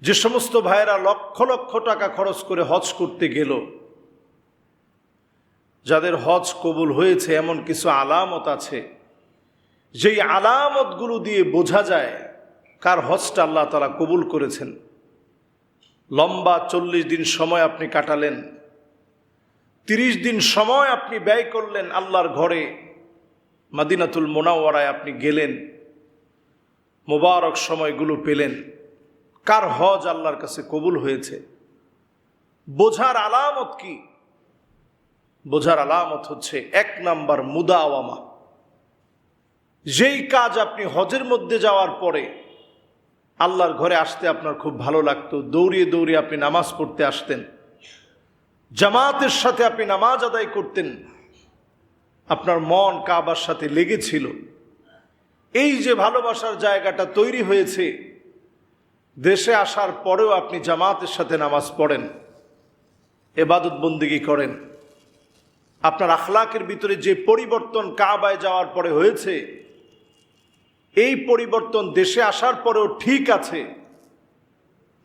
যে সমস্ত ভাইয়েরা লক্ষ লক্ষ টাকা খরচ করে হজ করতে গেল, যাদের হজ কবুল হয়েছে, এমন কিছু আলামত আছে যেই আলামতগুলো দিয়ে বোঝা যায় কার হজটা আল্লাহ তাআলা কবুল করেছেন। লম্বা 40 দিন সময় আপনি কাটালেন, 30 দিন সময় আপনি ব্যয় করলেন আল্লাহর ঘরে, মদিনাতুল মুনাওয়ারায় আপনি গেলেন, মোবারক সময়গুলো পেলেন। কার হজ আল্লাহর কাছে কবুল হয়েছে বোঝার আলামত কি? বোঝার আলামত হচ্ছে 1 নাম্বার মুদাওয়ামা। যেই কাজ আপনি হজের মধ্যে যাওয়ার পরে আল্লাহর ঘরে আসতে আপনার খুব ভালো লাগতো, দৌড়িয়ে দৌড়িয়ে আপনি নামাজ পড়তে আসতেন, জামাতের সাথে আপনি নামাজ আদায় করতেন, আপনার মন কাবার সাথে লেগেছিল, এই যে ভালোবাসার জায়গাটা তৈরি হয়েছে, দেশে আসার পরেও আপনি জামাতের সাথে নামাজ পড়েন, ইবাদত বন্দেগী করেন, আপনার আখলাকের ভিতরে যে পরিবর্তন কাবায় যাওয়ার পরে হয়েছে, এই পরিবর্তন দেশে আসার পরেও ঠিক আছে।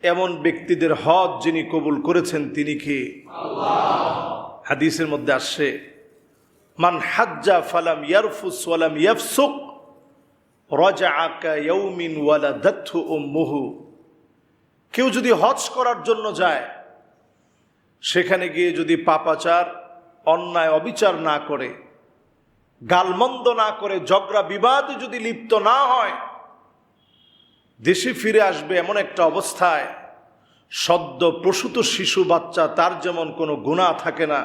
এমন ব্যক্তিদের হজ যিনি কবুল করেছেন তিনি কি? আল্লাহ। হাদিসের মধ্যে আসছে, মান হাজ্জা ফালাম ইয়ারফুস ওয়ালাম ইয়াফসুক রাজাআ কায়াউমিন ওয়ালাদাতহু উম্মুহু। কেউ যদি হজ করার জন্য যায়, সেখানে গিয়ে যদি পাপাচার, অন্যায়, অবিচার না করে, গালমন্দ না করে, ঝগড়া বিবাদে যদি লিপ্ত না হয়, দেশে ফিরে আসবে এমন একটা অবস্থায় সদ্য প্রসূত শিশু বাচ্চা, তার যেমন কোনো গুনাহ থাকে না,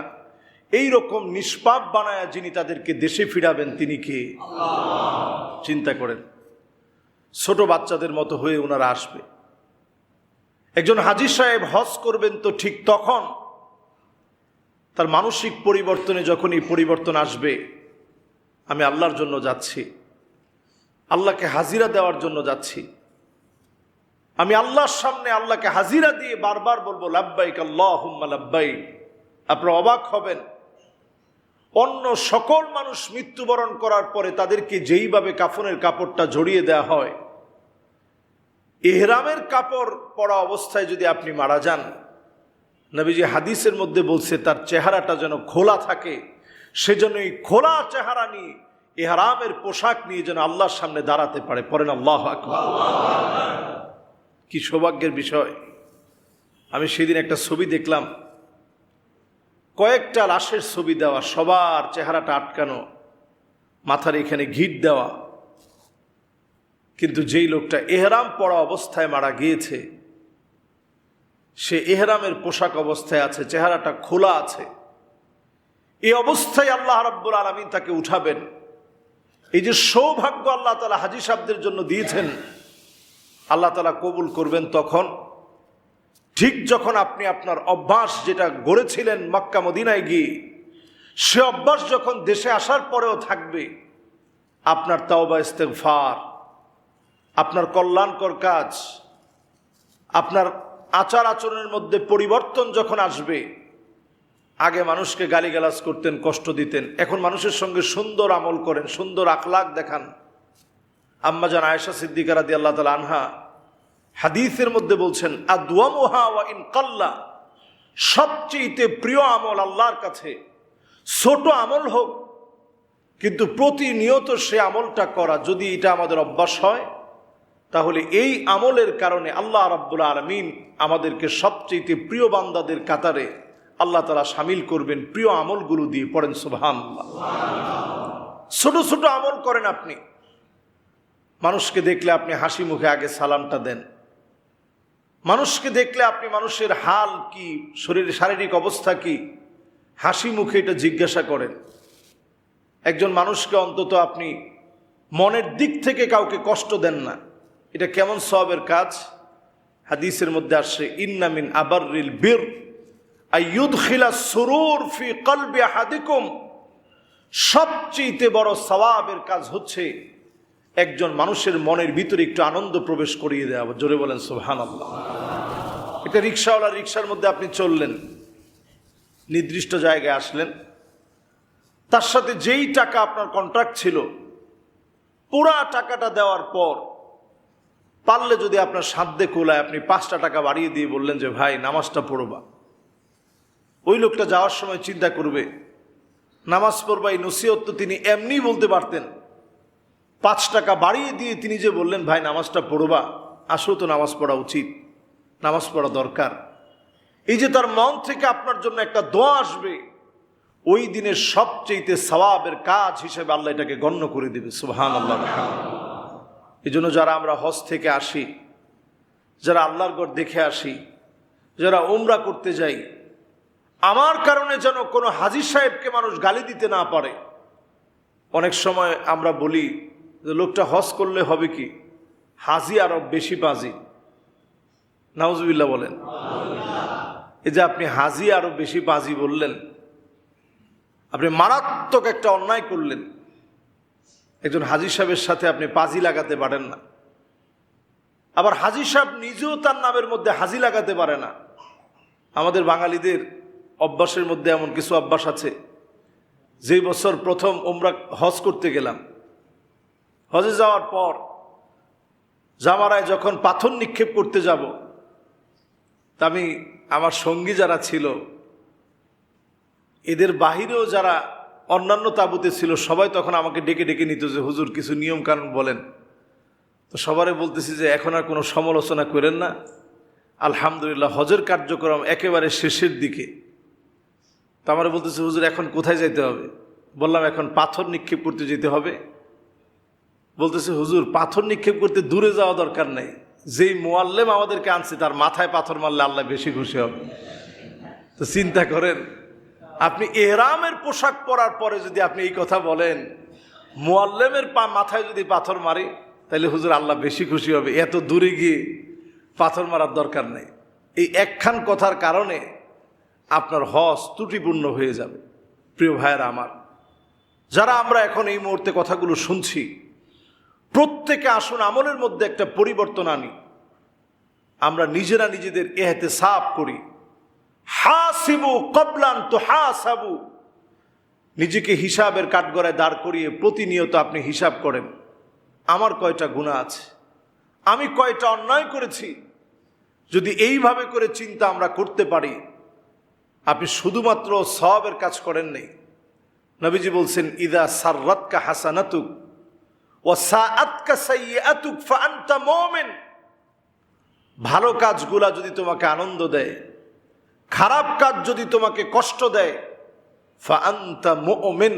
এই রকম নিষ্পাপ বানায়া যিনি তাদেরকে দেশে ফিরাবেন তিনি কে? আল্লাহ। চিন্তা করেন, ছোট বাচ্চাদের মতো হয়ে ওনারা আসবে। একজন হাজী সাহেব হজ করবেন তো ঠিক তখন তার মানসিক পরিবর্তনে যখন এই পরিবর্তন আসবে, আমি আল্লাহর জন্য যাচ্ছি, আল্লাহকে হাজিরা দেওয়ার জন্য যাচ্ছি, আমি আল্লাহর সামনে আল্লাহকে হাজিরা দিয়ে বারবার বলবো লাব্বাইক আল্লাহুম্মা লাব্বাইক। আপনারা অবাক হবেন, অন্য সকল মানুষ মৃত্যুবরণ করার পরে তাদেরকে যেইভাবে কাফনের কাপড়টা জড়িয়ে দেওয়া হয়, ইহরামের কাপড় পরা অবস্থায় যদি আপনি মারা যান, নবীজি হাদিসের মধ্যে বলছে তার চেহারাটা যেন খোলা থাকে, সেজন্য এই খোলা চেহারা নিয়ে, ইহরামের পোশাক নিয়ে যেন আল্লাহর সামনে দাঁড়াতে পারে। পড়েন আল্লাহু আকবার। কি সৌভাগ্যের বিষয়! আমি সেদিন একটা ছবি দেখলাম, কয়েকটা লাশের ছবি দেওয়া, সবার চেহারাটা আটকানো, মাথার এখানে ঘিট দেওয়া, কিন্তু যেই লোকটা ইহরাম পরা অবস্থায় মারা গিয়েছে, সে ইহরামের পোশাক অবস্থায় আছে, চেহারাটা খোলা আছে। এই অবস্থায় আল্লাহ রাব্বুল আলামিন তাকে উঠাবেন। এই যে সৌভাগ্য আল্লাহ তাআলা হাজী সাহেবদের জন্য দিয়েছেন, আল্লাহ তাআলা কবুল করবেন তখন, ঠিক যখন আপনি আপনার অভ্যাস যেটা গড়েছিলেন মক্কা মদিনায় গিয়ে, সে অভ্যাস যখন দেশে আসার পরেও থাকবে, আপনার তাওবা ইস্তেগফার, আপনার কল্যাণকর কাজ, আপনার আচার আচরণের মধ্যে পরিবর্তন যখন আসবে, আগে মানুষকে গালিগালাজ করতেন, কষ্ট দিতেন, এখন মানুষের সঙ্গে সুন্দর আমল করেন, সুন্দর আখলাক দেখান। আম্মা জান আয়েশা সিদ্দিকা রাদিয়াল্লাহু তাআলা আনহা হাদিসের মধ্যে বলছেন, আদওয়ামুহা ওয়া ইন কাল্লা, সবচেয়ে প্রিয় আমল আল্লাহর কাছে ছোট আমল হোক, কিন্তু প্রতিনিয়ত সে আমলটা করা, যদি এটা আমাদের অভ্যাস হয়, তাহলে এই আমলের কারণে আল্লাহ রাব্বুল আলামিন আমাদেরকে সবচেয়ে প্রিয় বান্দাদের কাতারে আল্লাহ তাআলা শামিল করবেন প্রিয় আমলগুলো দিয়ে। পড়েন সুবহানাল্লাহ। ছোট ছোট আমল করেন আপনি, মানুষকে দেখলে আপনি হাসি মুখে আগে সালামটা দেন, মানুষকে দেখলে আপনি মানুষের হাল কি, শরীরের শারীরিক অবস্থা কি, হাসি মুখে এটা জিজ্ঞাসা করেন। একজন মানুষকে অন্তত আপনি মনের দিক থেকে কাউকে কষ্ট দেন না, এটা কেমন সওয়াবের কাজ! হাদিসের মধ্যে আসছে, ইন্না মিন আবাররিল বির আইয়ুদখিলাস সুরুর ফি কলবি আহাদিকুম, সবচেয়ে বড় সওয়াবের কাজ হচ্ছে একজন মানুষের মনের ভিতরে একটু আনন্দ প্রবেশ করিয়ে দেওয়া। জোরে বলেন সুবহানাল্লাহ। এটা রিক্সাওয়ালা, রিক্সার মধ্যে আপনি চললেন, নির্দিষ্ট জায়গায় আসলেন, তার সাথে যেই টাকা আপনার কন্ট্রাক্ট ছিল, পুরা টাকাটা দেওয়ার পর পারলে যদি আপনার সাধ্যে কোলায় আপনি 5টা টাকা বাড়িয়ে দিয়ে বললেন যে ভাই নামাজটা পড়বা, ওই লোকটা যাওয়ার সময় চিন্তা করবে নামাজ পড়বা। এই নসিহত তো তিনি এমনি বলতে পারতেন, 5 টাকা বাড়িয়ে দিয়ে তিনি যে বললেন ভাই নামাজটা পড়বা, আসলে তো নামাজ পড়া উচিত, নামাজ পড়া দরকার। এই যে তার মন থেকে আপনার জন্য একটা দোয়া আসবে, ওই দিনের সবচেয়ে সওয়াবের কাজ হিসেবে আল্লাহ এটাকে গণ্য করে দেবে। সুবহানাল্লাহ। এই জন্য যারা আমরা হজ থেকে আসি, যারা আল্লাহর ঘর দেখে আসি, যারা উমরা করতে যাই, আমার কারণে যেন কোনো হাজী সাহেবকে মানুষ গালি দিতে না পারে। অনেক সময় আমরা বলি যে লোকটা হজ করলে হবে কি, হাজি আরো বেশি পাজি। নাউজুবিল্লাহ বলেন। এই যে আপনি হাজি আরো বেশি পাজি বললেন, আপনি মারাত্মক একটা অন্যায় করলেন। একজন হাজী সাহেবের সাথে আপনি পাজি লাগাতে পারেন না, আবার হাজী সাহেব নিজেও তার নামের মধ্যে হাজি লাগাতে পারে না। আমাদের বাঙালিদের অভ্যাসের মধ্যে এমন কিছু অভ্যাস আছে, যেই বছর প্রথম উমরা হজ করতে গেলাম, হজে যাওয়ার পর জামারায় যখন পাথর নিক্ষেপ করতে যাব, তা আমি আমার সঙ্গী যারা ছিল, এদের বাহিরেও যারা অন্যান্য তাঁবুতে ছিল, সবাই তখন আমাকে ডেকে ডেকে নিত যে হুজুর কিছু নিয়ম কানুন বলেন। তো সবারে বলতেছি যে এখন আর কোনো সমালোচনা করেন না, আলহামদুলিল্লাহ হজের কার্যক্রম একেবারে শেষের দিকে। তো আমার বলতেছে হুজুর এখন কোথায় যেতে হবে? বললাম এখন পাথর নিক্ষেপ করতে যেতে হবে। বলতেছে হুজুর পাথর নিক্ষেপ করতে দূরে যাওয়া দরকার নেই, যেই মুআল্লিম আমাদেরকে আনছে তার মাথায় পাথর মারলে আল্লাহ বেশি খুশি হবে। তো চিন্তা করেন, আপনি ইহরামের পোশাক পরার পরে যদি আপনি এই কথা বলেন, মুআল্লিমের মাথায় যদি পাথর মারি তাহলে হুজুর আল্লাহ বেশি খুশি হবে, এত দূরে গিয়ে পাথর মারার দরকার নেই। এই একখান কথার কারণে আপনার হজ ত্রুটিপূর্ণ হয়ে যাবে। প্রিয় ভাইয়েরা আমার, যারা আমরা এখন এই মুহূর্তে কথাগুলো শুনছি, প্রত্যেকে আসুন আমলের মধ্যে একটা পরিবর্তন আনি। আমরা নিজেরা নিজেদের ইহতিসাব করি। হাসিবু ক্বাবলান তুহাসাবু, নিজেকে হিসাবের কাঠগড়ায় দাঁড় করিয়ে প্রতিনিয়ত আপনি হিসাব করেন, আমার কয়টা গুনাহ আছে, আমি কয়টা অন্যায় করেছি। যদি এইভাবে করে চিন্তা আমরা করতে পারি, আপনি শুধুমাত্র সওয়াবের কাজ করেন নাই। নবীজি বলছেন ইদা সাররাতকা হাসানাতুক ওয়া সাআতকা সাইয়্যাতুক ফাআনতা মুমিন। ভালো কাজগুলা যদি তোমাকে আনন্দ দেয়, খারাপ কাজ যদি তোমাকে কষ্ট দেয়, ফাআনতা মুমিন,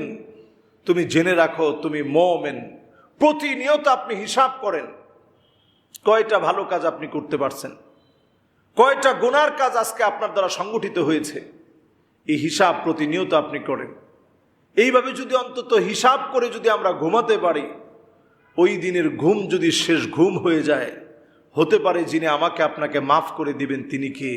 তুমি জেনে রাখো তুমি মুমিন। প্রতিনিয়ত আপনি হিসাব করেন কয়টা ভালো কাজ আপনি করতে পারছেন, কয়টা গুনার কাজ আজকে আপনার দ্বারা সংগঠিত হয়েছে। এই হিসাব প্রতিনিয়ত আপনি করেন। এইভাবে যদি অন্তত হিসাব করে যদি আমরা ঘুমাতে পারি, ওই দিনের ঘুম যদি শেষ ঘুম হয়ে যায়, হতে পারে যিনি আমাকে আপনাকে মাফ করে দিবেন তিনি কে?